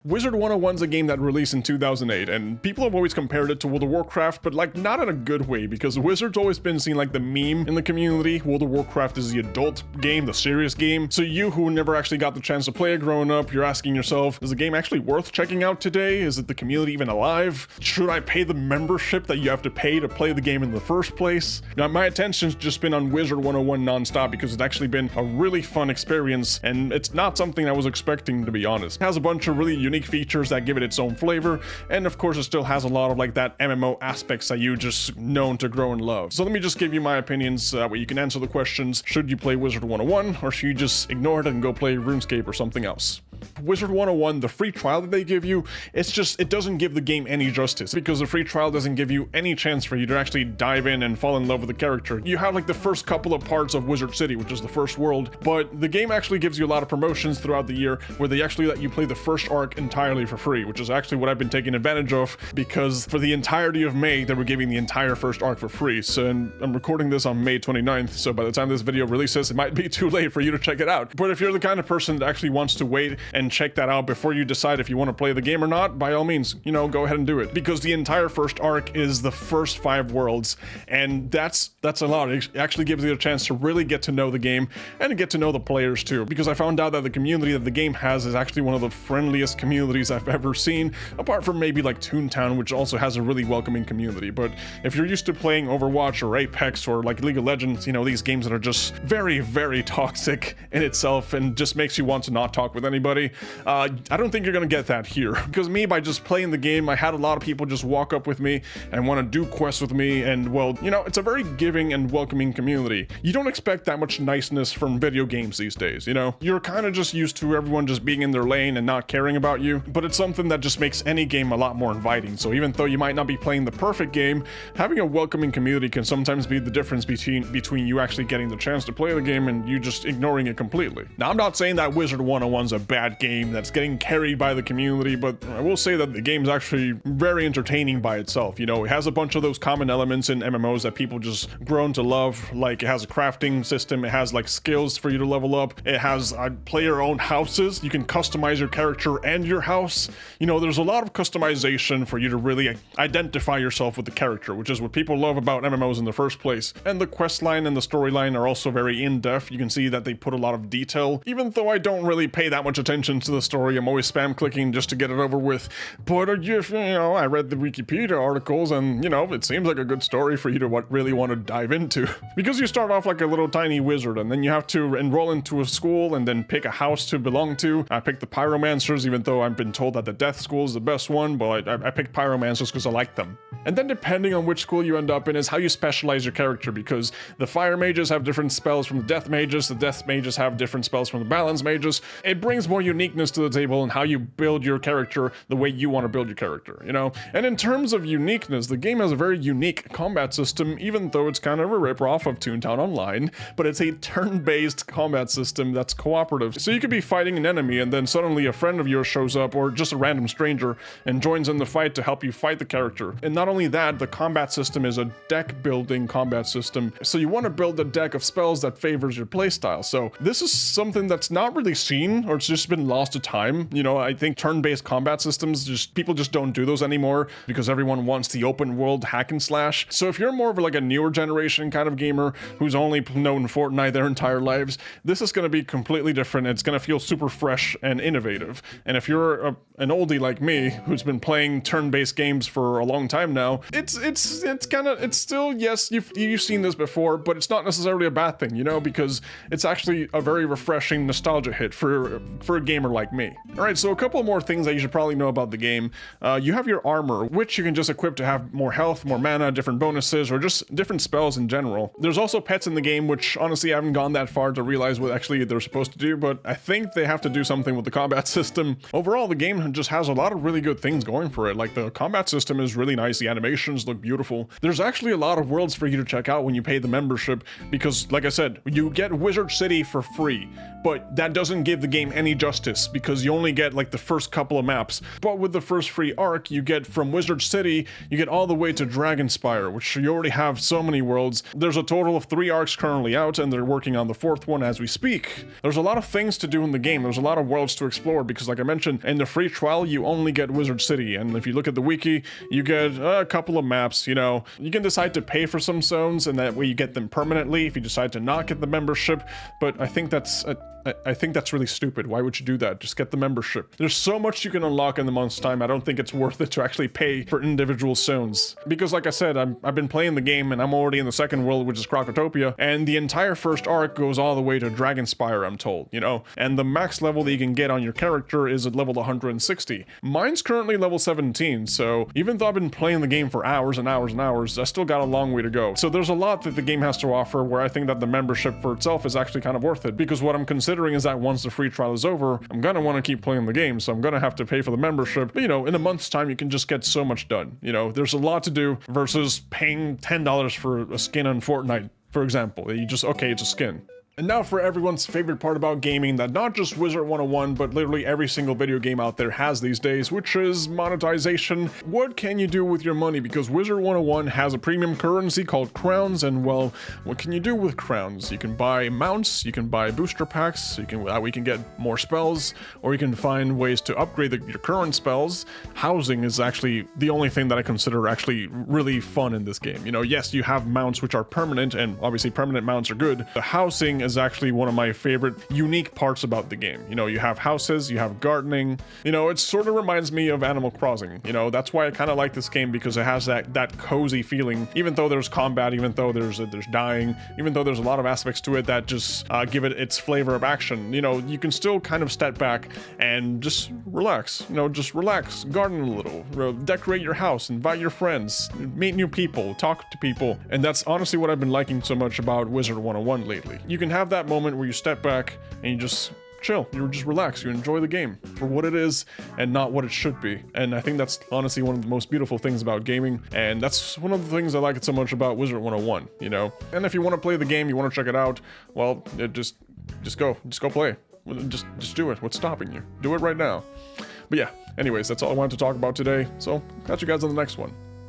Wizard101's a game that released in 2008, and people have always compared it to World of Warcraft, but like not in a good way, because Wizard's always been seen like the meme in the community. World of Warcraft is the adult game, the serious game. So you who never actually got the chance to play it growing up, you're asking yourself, is the game actually worth checking out today? Is it the community even alive? Should I pay the membership that you have to pay to play the game in the first place? Now my attention's just been on Wizard101 nonstop because it's actually been a really fun experience, and it's not something I was expecting, to be honest. It has a bunch of really unique features that give it its own flavor, and of course it still has a lot of like that MMO aspects that you just known to grow and love. So let me just give you my opinions so that way you can answer the questions. Should you play Wizard101, or should you just ignore it and go play RuneScape or something else? Wizard101, the free trial that they give you, it doesn't give the game any justice, because the free trial doesn't give you any chance for you to actually dive in and fall in love with the character. You have like the first couple of parts of Wizard City, which is the first world, but the game actually gives you a lot of promotions throughout the year where they actually let you play the first arc entirely for free, which is actually what I've been taking advantage of, because for the entirety of May, they were giving the entire first arc for free. So, and I'm recording this on May 29th, so by the time this video releases, it might be too late for you to check it out. But if you're the kind of person that actually wants to wait and check that out before you decide if you want to play the game or not, by all means, go ahead and do it, because the entire first arc is the first 5 worlds, and that's a lot. It actually gives you a chance to really get to know the game and get to know the players too, because I found out that the community that the game has is actually one of the friendliest communities I've ever seen, apart from maybe like Toontown, which also has a really welcoming community. But if you're used to playing Overwatch or Apex or like League of Legends, these games that are just very, very toxic in itself and just makes you want to not talk with anybody, I don't think you're gonna get that here. Because me, by just playing the game, I had a lot of people just walk up with me and want to do quests with me, and well, it's a very giving and welcoming community. You don't expect that much niceness from video games these days, You're kind of just used to everyone just being in their lane and not caring about you, but it's something that just makes any game a lot more inviting. So even though you might not be playing the perfect game, having a welcoming community can sometimes be the difference between you actually getting the chance to play the game and you just ignoring it completely. Now, I'm not saying that Wizard101's a bad game that's getting carried by the community, but I will say that the game's actually very entertaining by itself. It has a bunch of those common elements in MMOs that people just grown to love. Like, it has a crafting system, it has like skills for you to level up, it has player-owned houses. You can customize your character and your house. There's a lot of customization for you to really identify yourself with the character, which is what people love about MMOs in the first place. And the quest line and the storyline are also very in-depth. You can see that they put a lot of detail. Even though I don't really pay that much attention to the story, I'm always spam clicking just to get it over with. But I read the Wikipedia articles, and it seems like a good story for you to really want to dive into. Because you start off like a little tiny wizard, and then you have to enroll into a school and then pick a house to belong to. I picked the Pyromancers, even though I've been told that the Death School is the best one, but I picked Pyromancers because I like them. And then depending on which school you end up in is how you specialize your character, because the Fire Mages have different spells from the Death Mages, the Death Mages have different spells from the Balance Mages. It brings more uniqueness to the table and how you build your character the way you want to build your character, And in terms of uniqueness, the game has a very unique combat system, even though it's kind of a rip-off of Toontown Online, but it's a turn-based combat system that's cooperative. So you could be fighting an enemy and then suddenly a friend of yours shows up, or just a random stranger, and joins in the fight to help you fight the character. And not only that, the combat system is a deck-building combat system, so you want to build a deck of spells that favors your playstyle. So this is something that's not really seen, or it's just been lost to time. I think turn-based combat systems, people just don't do those anymore because everyone wants the open world hack and slash. So if you're more of like a newer generation kind of gamer who's only known Fortnite their entire lives, this is going to be completely different. It's going to feel super fresh and innovative. And if you're an oldie like me who's been playing turn-based games for a long time now, it's still, yes, you've seen this before, but it's not necessarily a bad thing, because it's actually a very refreshing nostalgia hit for a gamer like me. All right, so a couple more things that you should probably know about the game. You have your armor, which you can just equip to have more health, more mana, different bonuses, or just different spells in general. There's also pets in the game, which honestly I haven't gone that far to realize what actually they're supposed to do, but I think they have to do something with the combat system. Overall, the game just has a lot of really good things going for it. Like, the combat system is really nice, the animations look beautiful. There's actually a lot of worlds for you to check out when you pay the membership, because like I said, you get Wizard City for free, but that doesn't give the game any justice because you only get like the first couple of maps. But with the first free arc, you get from Wizard City, you get all the way to Dragonspire, which you already have so many worlds. There's a total of 3 arcs currently out, and they're working on the 4th one as we speak. There's a lot of things to do in the game. There's a lot of worlds to explore because, like I mentioned, in the free trial, you only get Wizard City, and if you look at the wiki, you get a couple of maps. You know, you can decide to pay for some zones, and that way you get them permanently if you decide to not get the membership, but I think that's really stupid. Why would you do that? Just get the membership. There's so much you can unlock in the month's time. I don't think it's worth it to actually pay for individual zones. Because like I said, I've been playing the game and I'm already in the second world, which is Crocotopia, and the entire first arc goes all the way to Dragonspire, I'm told, you know? And the max level that you can get on your character is at level 160. Mine's currently level 17, so even though I've been playing the game for hours and hours and hours, I still got a long way to go. So there's a lot that the game has to offer where I think that the membership for itself is actually kind of worth it, because what I'm considering is that once the free trial is over, I'm gonna want to keep playing the game, so I'm gonna have to pay for the membership. But, you know, in a month's time, you can just get so much done. You know, there's a lot to do versus paying $10 for a skin on Fortnite, for example. You just, okay, it's a skin. And now for everyone's favorite part about gaming that not just Wizard101, but literally every single video game out there has these days, which is monetization. What can you do with your money? Because Wizard101 has a premium currency called crowns, and well, what can you do with crowns? You can buy mounts, you can buy booster packs, you can that way you can get more spells, or you can find ways to upgrade your current spells. Housing is actually the only thing that I consider actually really fun in this game. You know, yes, you have mounts which are permanent, and obviously permanent mounts are good. The housing is actually one of my favorite unique parts about the game. You know, you have houses, you have gardening. You know, it sort of reminds me of Animal Crossing. You know, that's why I kind of like this game, because it has that cozy feeling. Even though there's combat, even though there's dying, even though there's a lot of aspects to it that just give it its flavor of action. You know, you can still kind of step back and just relax. You know, just relax, garden a little, decorate your house, invite your friends, meet new people, talk to people. And that's honestly what I've been liking so much about Wizard101 lately. You can have that moment where you step back and you just chill, you just relax, you enjoy the game for what it is and not what it should be. And I think that's honestly one of the most beautiful things about gaming, and that's one of the things I like it so much about Wizard101, you know? And if you want to play the game, you want to check it out, well, just go play. Just do it. What's stopping you? Do it right now. But yeah, anyways, that's all I wanted to talk about today, so catch you guys on the next one.